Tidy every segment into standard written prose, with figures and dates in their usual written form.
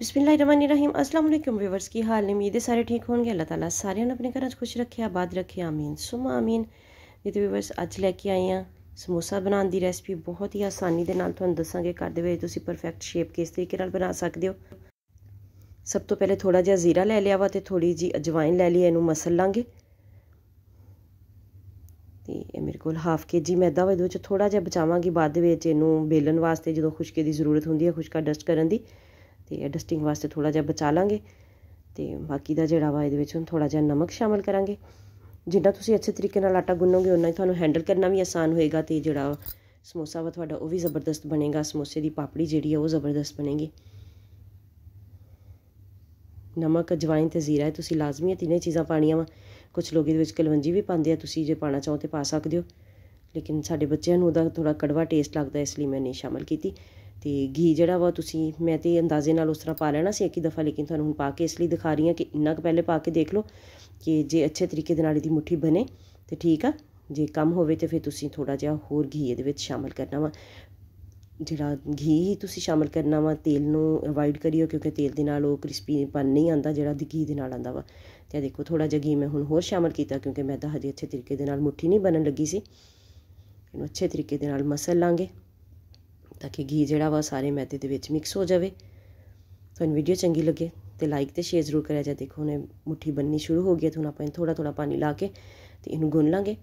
बिस्मिल्लाहिर्रहमानिर्रहीम। अस्सलाम वालेकुम व्यूअर्स, की हाल ने? उम्मीद है सारे ठीक होंगे। अल्लाह ताला सारे अपने घर खुश रखे, आबाद रखे, आमीन सुमा आमीन। ये तो व्यूअर्स अज लैके आई हाँ समोसा बनाने की रेसिपी। बहुत ही आसानी के नाल तुहानूं दसांगे घर दे विच तुसीं परफेक्ट शेप किस तरीके नाल बना सकते हो। सब तो पहले थोड़ा जिहा जीरा लै लिया वा ते थोड़ी जी अजवाइन लै ली, इनू मसल लांगे। तो मेरे को हाफ के जी मैदा वा इहदे विच थोड़ा जिहा बचावांगी, बाद दे विच इनू बेलन वास्ते जो खुशके की जरूरत होंदी है, खुशका डस्ट करन दी, तो डस्टिंग वास्ते थोड़ा जिहा बचा लांगे। तो बाकी का जोड़ा वा ये थोड़ा जिहा नमक शामिल करांगे। जिन्ना तुसीं अच्छे तरीके नाल आटा गुन्नोगे उन्ना ही तुहानूं हैंडल करना भी आसान होएगा, तो जोड़ा समोसा वा तुहाडा वो भी ज़बरदस्त बनेगा। समोसे की पापड़ी जिहड़ी है वो ज़बरदस्त बनेगी। नमक अजवाइन ते जीरा तुसीं लाजमी है तीनों चीज़ां पानियां वा। कुछ लोग इहदे विच कलवंजी भी पांदे आ, तुसीं जे पाना चाहो तो पा सकदे हो, लेकिन साडे बच्चों नूं उहदा थोड़ा कड़वा टेस्ट लगदा, इसलिए मैं नहीं शामिल कीती। तो घी जिहड़ा वा तुसीं मैं तो अंदाजे नाल उस तरह पा लेना सी एक ही दफ़ा, लेकिन तुहानूं हुण पा के इसलिए दिखा रही हाँ कि इन्ना क पहले पा के देख लो कि जे अच्छे तरीके दे नाल इहदी मुट्ठी बने तो ठीक आ, जे कम होवे तो फिर तुसीं थोड़ा जिहा होर घी इहदे विच शामिल करना वा। जिहड़ा घी ही तुसीं शामिल करना वा, तेल नूं अवॉइड करियो क्योंकि तेल दे नाल ओह क्रिस्पीपन नहीं आंदा जिहड़ा घी दे नाल आंदा वा। ते देखो थोड़ा जिहा घी मैं हुण होर शामिल कीता क्योंकि मैदा हजे अच्छे तरीके दे नाल मुट्ठी नहीं बनन लगी सी। इहनूं अच्छे तरीके दे नाल मसल लांगे ताकि घी जिहड़ा वा सारे मैदे दे विच मिक्स हो जावे। तुहानूं वीडियो चंगी लगे तो लाइक तो शेयर जरूर करें। देखो हुण मुट्ठी बननी शुरू हो गई, तो हुण आपां थोड़ा थोड़ा पानी ला के तो इनू गुन लांगे।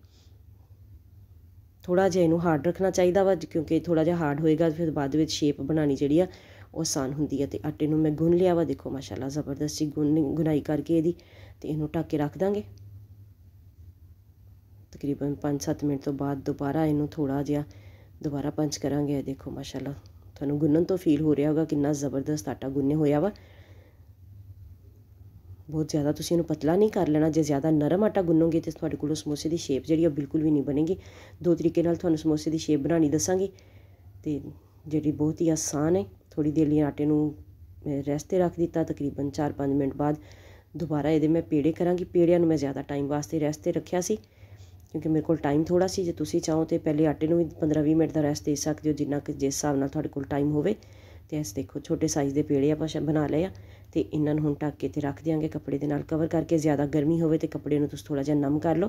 थोड़ा जिहा इनू हार्ड रखना चाहिए वा क्योंकि थोड़ा जिहा हार्ड होएगा फिर बाद विच शेप बनानी जिहड़ी आ वो आसान हुंदी है। तो आटे नूं मैं गुन लिया वा, देखो माशाअल्लाह ज़बरदस्त जी गुनाई करके इहदी ते इनू ढक के रख दांगे। तकरीबन 5-7 मिनट तो बाद दोबारा इनू थोड़ा जिहा दोबारा पंच करांगे। देखो माशाअल्लाह तुहानूं गुन्नण तो फील हो रहा होगा कितना ज़बरदस्त आटा गुन्ने होया वा। बहुत ज़्यादा तुसीं इहनूं पतला नहीं कर लेना, जे ज़्यादा नरम आटा गुन्नोगे तो तुहाडे कोलों समोसे की शेप जिहड़ी बिल्कुल भी नहीं बनेगी। दो तरीके नाल तुहानूं समोसे की शेप बनानी दसांगी, तो जिहड़ी बहुत ही आसान है। थोड़ी देर लिए आटे नूं रैस्ट ते रख दिता, तकरीबन 4-5 मिनट बाद दोबारा इहदे मैं पेड़े करांगी। पेड़िਆਂ नूं मैं ज़्यादा टाइम वास्ते रैस्ट ते रखिया सी क्योंकि मेरे को टाइम थोड़ा सी। जे तुसीं चाहो तो पहले आटे नूं भी 15-20 मिनट का रैस्ट दे सकते हो, जिन्ना कि जिस हिसाब नाल तुहाडे कोल टाइम होवे। तो इस देखो छोटे साइज़ के पेड़े आपां बना लए आ, तो इन्हां नूं हुण ढक के ते रख देंगे कपड़े दे नाल कवर करके। ज़्यादा गर्मी होवे तो कपड़े नूं तुसीं थोड़ा जिहा नम कर लो।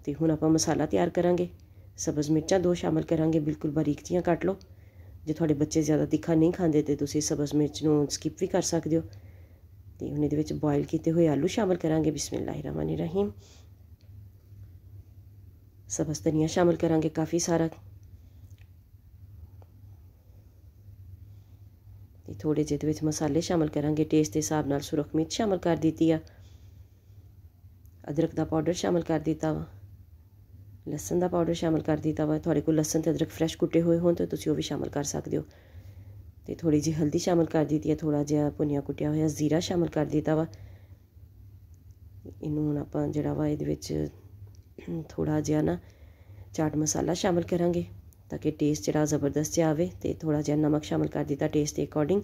तो हुण आपां मसाला तैयार करांगे। सब्ज़ मिर्चां 2 शामिल करांगे, बिल्कुल बारीक जिहियां कट लो। जे तुहाडे बच्चे ज़्यादा तिखा नहीं खांदे तो तुसीं सब्ज़ मिर्च नूं स्किप भी कर सकदे हो। तो हुण इहदे विच बॉयल कीते होए आलू शामिल करांगे। बिस्मिल्लाहिर्रहमानिर्रहीम। सब्ज़ धनिया शामिल करांगे काफ़ी सारा। थोड़े जिहदे विच मसाले शामिल करांगे, टेस्ट के हिसाब नाल सुरख मिर्च शामिल कर दित्ती आ, अदरक का पाउडर शामिल कर दिता वा, लसन का पाउडर शामिल कर दिता वा। तुहाडे कोल लसन ते अदरक फ्रैश कुटे हुए होण तो तुसीं ओह भी शामिल कर सकदे हो। तो थोड़ी जी हल्दी शामिल कर दी है, थोड़ा जिहा भुनिया कुटिया होया जीरा शामिल कर दिता वा। इनू हुण आपां जिहड़ा वा इहदे विच थोड़ा जिहा ना चाट मसाला शामिल करांगे ताकि टेस्ट जिहड़ा ज़बरदस्त जिहा आवे। तो थोड़ा जिहा नमक शामिल कर दिता टेस्ट के अकॉर्डिंग।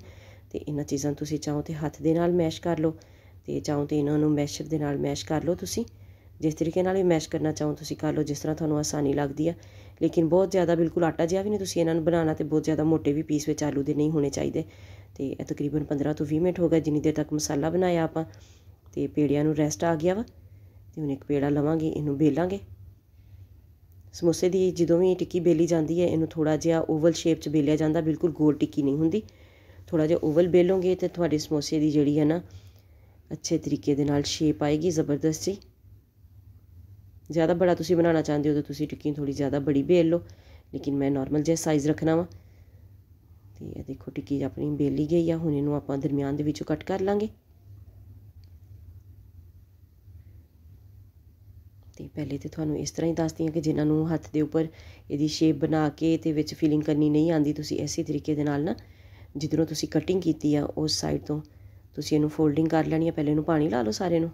तो इन्हां चीज़ां तुसीं चाहो तो हत्थ दे नाल मैश कर लो, तो चाहो तो इन्हां नूं मैशर दे नाल मैश कर लो। तुसीं जिस तरीके नाल भी मैश करना चाहो तुसीं कर लो, जिस तरह तुहानूं आसानी लगदी है। लेकिन बहुत ज़्यादा बिल्कुल आटा जिहा भी नहीं तुसीं इन्हां नूं बनाना, तो बहुत ज़्यादा मोटे भी पीस विच आलू दे नहीं होने चाहिए। तो तकरीबन 15 तो 20 मिनट हो गए जिन्नी देर तक मसाला बनाया आपां। तो पेड़िਆਂ नूं रैस्ट आ गया वा। तो हुण एक पेड़ा लवांगे, इनू बेलांगे। समोसे की जो भी टिक्की बेली जाती है, इनू थोड़ा जिहा ओवल शेप च बेलिया जाता, बिल्कुल गोल टिक्की नहीं होंदी। थोड़ा जिहा ओवल बेलोगे तो तुहाडे समोसे की जिहड़ी है ना अच्छे तरीके दे नाल शेप आएगी ज़बरदस्त जी। ज़्यादा बड़ा तुसीं बनाना चाहते हो तो तुसीं टिक्की थोड़ी ज़्यादा बड़ी बेल लो, लेकिन मैं नॉर्मल जिहा साइज़ रखना वा। तो ये देखो टिक्की अपनी बेली गई है। हुण इनू आपां दरमियान दे विचों कट कर लांगे। तो पहले तो तुहानूं इस तरह ही दसदी हां कि जिन्हां हत्थ दे उपर इहदी शेप बना के ते विच फिलिंग करनी नहीं आंदी, तुसीं इसी तरीके दे नाल ना जिधरों तुसीं कटिंग कीती आ उस साइड तो तुसीं इहनूं फोल्डिंग कर लैनी है। पहले इहनूं पानी ला लो सारे नूं।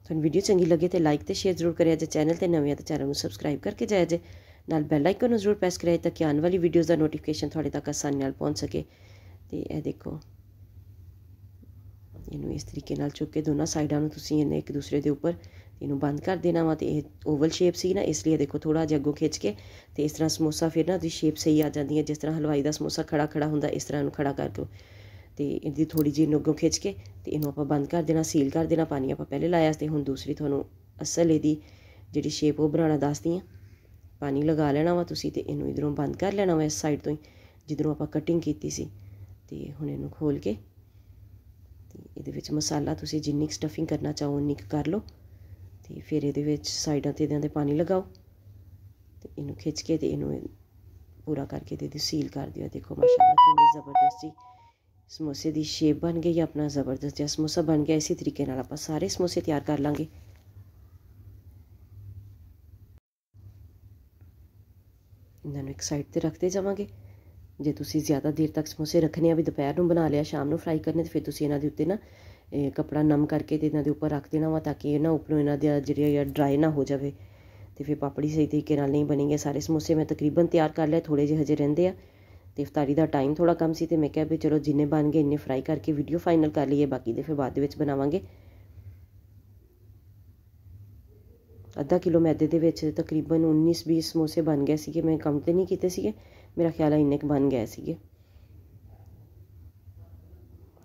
तुहानूं वीडियो चंगी लगे तो लाइक तो शेयर जरूर करें जे, चैनल ते नवें तो चैनल नूं सबसक्राइब करके जाए जे, नाल बैल आइकन नूं जरूर प्रेस कराए ताकि आने वाली वीडियोज़ का नोटिफिकेशन तुहाडे तक आसानी नाल पहुँच सके। तो यह देखो इनू इस तरीके नाल चुक के दोनों साइडां नूं तुसीं इन्हें एक दूसरे के उपर ਇਹਨੂੰ ਬੰਦ ਕਰ ਦੇਣਾ ਵਾ। ਤੇ ਇਹ ਓਵਲ ਸ਼ੇਪ ਸੀ ਨਾ, ਇਸ ਲਈ ਦੇਖੋ ਥੋੜ੍ਹਾ ਜਿਹਾ ਅੱਗੋਂ ਖਿੱਚ ਕੇ ਤੇ ਇਸ ਤਰ੍ਹਾਂ ਸਮੋਸਾ ਫਿਰ ਨਾ ਉਹਦੀ ਸ਼ੇਪ ਸਹੀ ਆ ਜਾਂਦੀ ਹੈ। ਜਿਸ ਤਰ੍ਹਾਂ ਹਲਵਾਈ ਦਾ ਸਮੋਸਾ ਖੜਾ ਖੜਾ ਹੁੰਦਾ, ਇਸ ਤਰ੍ਹਾਂ ਇਹਨੂੰ ਖੜਾ ਕਰਕੇ ਤੇ ਇਹਦੀ ਥੋੜ੍ਹੀ ਜਿਹੀ ਇਹਨੂੰ ਅੱਗੋਂ ਖਿੱਚ ਕੇ ਤੇ ਇਹਨੂੰ ਆਪਾਂ ਬੰਦ ਕਰ ਦੇਣਾ, ਸੀਲ ਕਰ ਦੇਣਾ। ਪਾਣੀ ਆਪਾਂ ਪਹਿਲੇ ਲਾਇਆ ਤੇ ਹੁਣ ਦੂਸਰੀ ਤੁਹਾਨੂੰ ਅਸਲ ਇਹਦੀ ਜਿਹੜੀ ਸ਼ੇਪ ਉਹ ਬਣਾਉਣਾ ਦੱਸਦੀ ਹਾਂ। ਪਾਣੀ ਲਗਾ ਲੈਣਾ ਵਾ ਤੁਸੀਂ ਤੇ ਇਹਨੂੰ ਇੱਧਰੋਂ ਬੰਦ ਕਰ ਲੈਣਾ ਵਾ, ਇਸ ਸਾਈਡ ਤੋਂ ਹੀ ਜਿੱਧਰੋਂ ਆਪਾਂ ਕਟਿੰਗ ਕੀਤੀ ਸੀ। ਤੇ ਹੁਣ ਇਹਨੂੰ ਖੋਲ੍ਹ ਕੇ ਤੇ ਇਹਦੇ ਵਿੱਚ ਮਸਾਲਾ ਤੁਸੀਂ ਜਿੰਨੀ ਸਟਫਿੰਗ ਕਰਨਾ ਚਾਹੋ ਉਨੀ ਕਰ ਲਓ। ਤੇ ਫਿਰ ਇਹਦੇ ਵਿੱਚ ਸਾਈਡਾਂ 'ਤੇ ਇਹਦੇ ਪਾਣੀ ਲਗਾਓ ਤੇ ਇਹਨੂੰ ਖਿੱਚ ਕੇ ਤੇ ਇਹਨੂੰ ਪੂਰਾ ਕਰਕੇ ਤੇ ਇਹਦੀ ਸੀਲ ਕਰ ਦਿਓ। ਦੇਖੋ ਮਾਸ਼ਾਅੱਲਾ ਕਿੰਨੀ ਜ਼ਬਰਦਸਤ ਜੀ ਸਮੋਸੇ ਦੀ ਸ਼ੇਪ ਬਣ ਗਈ। ਆਪਣਾ ਜ਼ਬਰਦਸਤ ਜਿਹਾ ਸਮੋਸਾ ਬਣ ਗਿਆ। ਇਸੇ ਤਰੀਕੇ ਨਾਲ ਆਪਾਂ ਸਾਰੇ ਸਮੋਸੇ ਤਿਆਰ ਕਰ ਲਾਂਗੇ। ਇਹਨਾਂ ਨੂੰ ਇੱਕ ਸਾਈਡ 'ਤੇ ਰੱਖਦੇ ਜਾਵਾਂਗੇ। ਜੇ ਤੁਸੀਂ ਜ਼ਿਆਦਾ ਦੇਰ ਤੱਕ ਸਮੋਸੇ ਰੱਖਣੇ ਆ, ਵੀ ਦੁਪਹਿਰ ਨੂੰ ਬਣਾ ਲਿਆ ਸ਼ਾਮ ਨੂੰ ਫਰਾਈ ਕਰਨੇ, ਤਾਂ ਫਿਰ ਤੁਸੀਂ ਇਹਨਾਂ ਦੇ ਉੱਤੇ ਨਾ ਕੱਪੜਾ ਨਮ ਕਰਕੇ ਤੇ ਇਹਨਾਂ ਦੇ ਉੱਪਰ ਰੱਖ ਦੇਣਾ ਵਾ, ਤਾਂ ਕਿ ਇਹ ਨਾ ਉੱਪਰੋਂ ਇਹਨਾਂ ਦਾ ਜਿਹੜੇ ਡਰਾਈ ਨਾ ਹੋ ਜਾਵੇ ਤੇ ਫਿਰ ਪਾਪੜੀ ਸਹੀ ਤਰੀਕੇ ਨਾਲ ਨਹੀਂ ਬਣੇਗੀ। ਸਾਰੇ ਸਮੋਸੇ ਮੈਂ ਤਕਰੀਬਨ ਤਿਆਰ ਕਰ ਲਿਆ, ਥੋੜ੍ਹੇ ਜਿਹੇ ਹਜੇ ਰਹਿੰਦੇ ਆ ਤੇ ਇਫਤਾਰੀ ਦਾ ਟਾਈਮ ਥੋੜ੍ਹਾ ਕਮ ਸੀ ਤੇ ਮੈਂ ਕਿਹਾ ਵੀ ਚਲੋ ਜਿੰਨੇ ਬਣ ਗਏ ਇੰਨੇ ਫਰਾਈ ਕਰਕੇ ਵੀਡੀਓ ਫਾਈਨਲ ਕਰ ਲਈਏ, ਬਾਕੀ ਦੇ ਫਿਰ ਬਾਅਦ ਦੇ ਵਿੱਚ ਬਣਾਵਾਂਗੇ। ਅੱਧਾ ਕਿਲੋ ਮੈਦੇ ਦੇ ਵਿੱਚ ਤਕਰੀਬਨ 19-20 ਸਮੋਸੇ ਬਣ ਗਏ ਸੀਗੇ। ਮੈਂ ਕੰਮ ਤੇ ਨਹੀਂ ਕੀਤੇ ਸੀਗੇ, ਮੇਰਾ ਖਿਆਲ ਹੈ ਇੰਨੇ ਕੁ ਬਣ ਗਏ ਸੀਗੇ।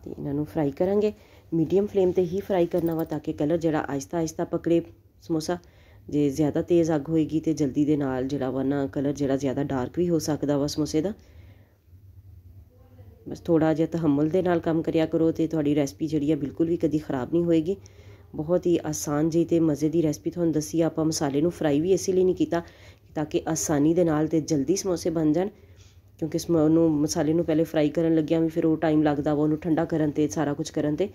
ਤੇ ਇਹਨਾਂ ਨੂੰ ਫਰਾਈ ਕਰਾਂਗੇ, ਮੀਡੀਅਮ ਫਲੇਮ 'ਤੇ ਹੀ ਫਰਾਈ ਕਰਨਾ ਵਾ, ਤਾਂ ਕਿ ਕਲਰ ਜਿਹੜਾ ਆਹਿਸਤਾ ਆਹਿਸਤਾ ਪਕੜੇ ਸਮੋਸਾ। ਜੇ ਜ਼ਿਆਦਾ ਤੇਜ਼ ਅੱਗ ਹੋਏਗੀ ਤੇ ਜਲਦੀ ਦੇ ਨਾਲ ਜਿਹੜਾ ਵਾ ਨਾ ਕਲਰ ਜਿਹੜਾ ਜ਼ਿਆਦਾ ਡਾਰਕ ਵੀ ਹੋ ਸਕਦਾ ਵਾ ਸਮੋਸੇ ਦਾ। ਬਸ ਥੋੜ੍ਹਾ ਜਿਹਾ ਤਹੱਮੁਲ ਦੇ ਨਾਲ ਕੰਮ ਕਰਿਆ ਕਰੋ ਤੇ ਤੁਹਾਡੀ ਰੈਸਪੀ ਜਿਹੜੀ ਆ ਬਿਲਕੁਲ ਵੀ ਕਦੀ ਖ਼ਰਾਬ ਨਹੀਂ ਹੋਏਗੀ। ਬਹੁਤ ਹੀ ਆਸਾਨ ਜਿਹੀ ਅਤੇ ਮਜ਼ੇ ਦੀ ਰੈਸਪੀ ਤੁਹਾਨੂੰ ਦੱਸੀ। ਆਪਾਂ ਮਸਾਲੇ ਨੂੰ ਫਰਾਈ ਵੀ ਇਸੇ ਲਈ ਨਹੀਂ ਕੀਤਾ ਤਾਂ ਕਿ ਆਸਾਨੀ ਦੇ ਨਾਲ ਅਤੇ ਜਲਦੀ ਸਮੋਸੇ ਬਣ ਜਾਣ, ਕਿਉਂਕਿ ਉਹਨੂੰ ਮਸਾਲੇ ਨੂੰ ਪਹਿਲੇ ਫਰਾਈ ਕਰਨ ਲੱਗਿਆ ਵੀ ਫਿਰ ਉਹ ਟਾਈਮ ਲੱਗਦਾ ਵਾ ਉਹਨੂੰ ਠੰਡਾ ਕਰਨ 'ਤੇ, ਸਾਰਾ ਕੁਝ ਕਰਨ 'ਤੇ।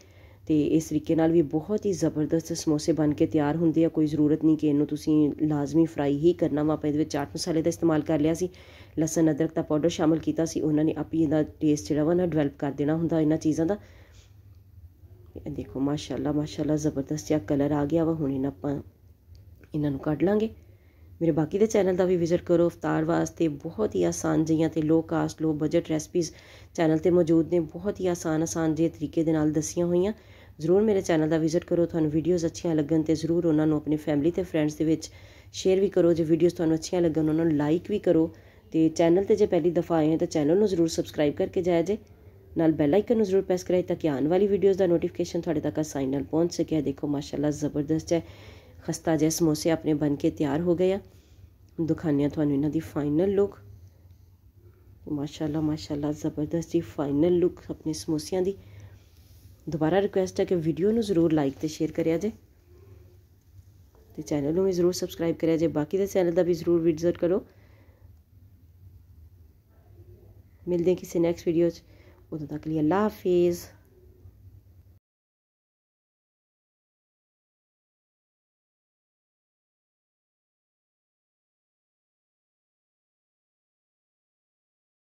ਅਤੇ ਇਸ ਤਰੀਕੇ ਨਾਲ ਵੀ ਬਹੁਤ ਹੀ ਜ਼ਬਰਦਸਤ ਸਮੋਸੇ ਬਣ ਕੇ ਤਿਆਰ ਹੁੰਦੇ ਆ। ਕੋਈ ਜ਼ਰੂਰਤ ਨਹੀਂ ਕਿ ਇਹਨੂੰ ਤੁਸੀਂ ਲਾਜ਼ਮੀ ਫਰਾਈ ਹੀ ਕਰਨਾ ਵਾ। ਆਪਾਂ ਇਹਦੇ ਵਿੱਚ ਚਾਟ ਮਸਾਲੇ ਦਾ ਇਸਤੇਮਾਲ ਕਰ ਲਿਆ ਸੀ, ਲਸਣ ਅਦਰਕ ਦਾ ਪਾਊਡਰ ਸ਼ਾਮਿਲ ਕੀਤਾ ਸੀ। ਉਹਨਾਂ ਨੇ ਆਪੇ ਇਹਦਾ ਟੇਸਟ ਜਿਹੜਾ ਵਾ ਨਾ ਡਿਵੈਲਪ ਕਰ ਦੇਣਾ ਹੁੰਦਾ ਇਹਨਾਂ ਚੀਜ਼ਾਂ ਦਾ। ਦੇਖੋ ਮਾਸ਼ਾਅੱਲਾ ਮਾਸ਼ਾਅੱਲਾ ਜ਼ਬਰਦਸਤ ਜਿਹਾ ਕਲਰ ਆ ਗਿਆ ਵਾ। ਹੁਣ ਆਪਾਂ ਇਹਨਾਂ ਨੂੰ ਕੱਢ ਲਾਂਗੇ। ਮੇਰੇ ਬਾਕੀ ਦੇ ਚੈਨਲ ਦਾ ਵੀ ਵਿਜ਼ਿਟ ਕਰੋ। ਇਫਤਾਰ ਵਾਸਤੇ ਬਹੁਤ ਹੀ ਆਸਾਨ ਜਿਹੀਆਂ ਅਤੇ ਲੋ ਕਾਸਟ ਲੋ ਬਜਟ ਰੈਸਪੀਜ਼ ਚੈਨਲ 'ਤੇ ਮੌਜੂਦ ਨੇ। ਬਹੁਤ ਹੀ ਆਸਾਨ ਜਿਹੇ ਤਰੀਕੇ ਦੇ ਨਾਲ ਦੱਸੀਆਂ ਹੋਈਆਂ। ਜ਼ਰੂਰ ਮੇਰੇ ਚੈਨਲ ਦਾ ਵਿਜ਼ਿਟ ਕਰੋ। ਤੁਹਾਨੂੰ ਵੀਡੀਓਜ਼ ਅੱਛੀਆਂ ਲੱਗਣ ਤੇ ਜ਼ਰੂਰ ਉਹਨਾਂ ਨੂੰ ਆਪਣੀ ਫੈਮਿਲੀ ਅਤੇ ਫਰੈਂਡਸ ਦੇ ਵਿੱਚ ਸ਼ੇਅਰ ਵੀ ਕਰੋ। ਜੇ ਵੀਡੀਓਜ਼ ਤੁਹਾਨੂੰ ਅੱਛੀਆਂ ਲੱਗਣ ਉਹਨਾਂ ਨੂੰ ਲਾਈਕ ਵੀ ਕਰੋ। ਅਤੇ ਚੈਨਲ 'ਤੇ ਜੇ ਪਹਿਲੀ ਦਫਾ ਆਏ ਹੋ ਤਾਂ ਚੈਨਲ ਨੂੰ ਜ਼ਰੂਰ ਸਬਸਕ੍ਰਾਈਬ ਕਰਕੇ ਜਾਇਆ ਜੇ, ਨਾਲ ਬੈਲ ਆਈਕਨ ਨੂੰ ਜ਼ਰੂਰ ਪ੍ਰੈਸ ਕਰਾਏ ਤਾਂ ਕਿ ਆਉਣ ਵਾਲੀ ਵੀਡੀਓਜ਼ ਦਾ ਨੋਟੀਫਿਕੇਸ਼ਨ ਤੁਹਾਡੇ ਤੱਕ ਆਸਾਨੀ ਨਾਲ ਪਹੁੰਚ ਸਕੇ। ਦੇਖੋ ਮਾਸ਼ਾਅੱਲਾ ਜ਼ਬਰਦਸਤ ਹੈ, ਖਸਤਾ ਜਿਹੇ ਸਮੋਸੇ ਆਪਣੇ ਬਣ ਕੇ ਤਿਆਰ ਹੋ ਗਏ ਆ। ਦਿਖਾਉਂਦੇ ਹਾਂ ਤੁਹਾਨੂੰ ਇਹਨਾਂ ਦੀ ਫਾਈਨਲ ਲੁੱਕ। ਮਾਸ਼ਾਅੱਲਾ ਮਾਸ਼ਾਅੱਲਾ ਜ਼ਬਰਦਸਤ ਜੀ ਫਾਈਨਲ ਲੁੱਕ ਆਪਣੇ ਸਮੋਸਿਆਂ ਦੀ। ਦੁਬਾਰਾ ਰਿਕੁਐਸਟ ਹੈ ਕਿ ਵੀਡੀਓ ਨੂੰ ਜ਼ਰੂਰ ਲਾਈਕ ਅਤੇ ਸ਼ੇਅਰ ਕਰਿਆ ਜੇ ਅਤੇ ਚੈਨਲ ਨੂੰ ਵੀ ਜ਼ਰੂਰ ਸਬਸਕ੍ਰਾਈਬ ਕਰਿਆ ਜੇ। ਬਾਕੀ ਦੇ ਚੈਨਲ ਦਾ ਵੀ ਜ਼ਰੂਰ ਵਿਜ਼ਿਟ ਕਰੋ। ਮਿਲਦੇ ਕਿਸੇ ਨੈਕਸਟ ਵੀਡੀਓ 'ਚ, ਉਦੋਂ ਤੱਕ ਲਈ ਅੱਲਾ ਹਾਫਿਜ਼।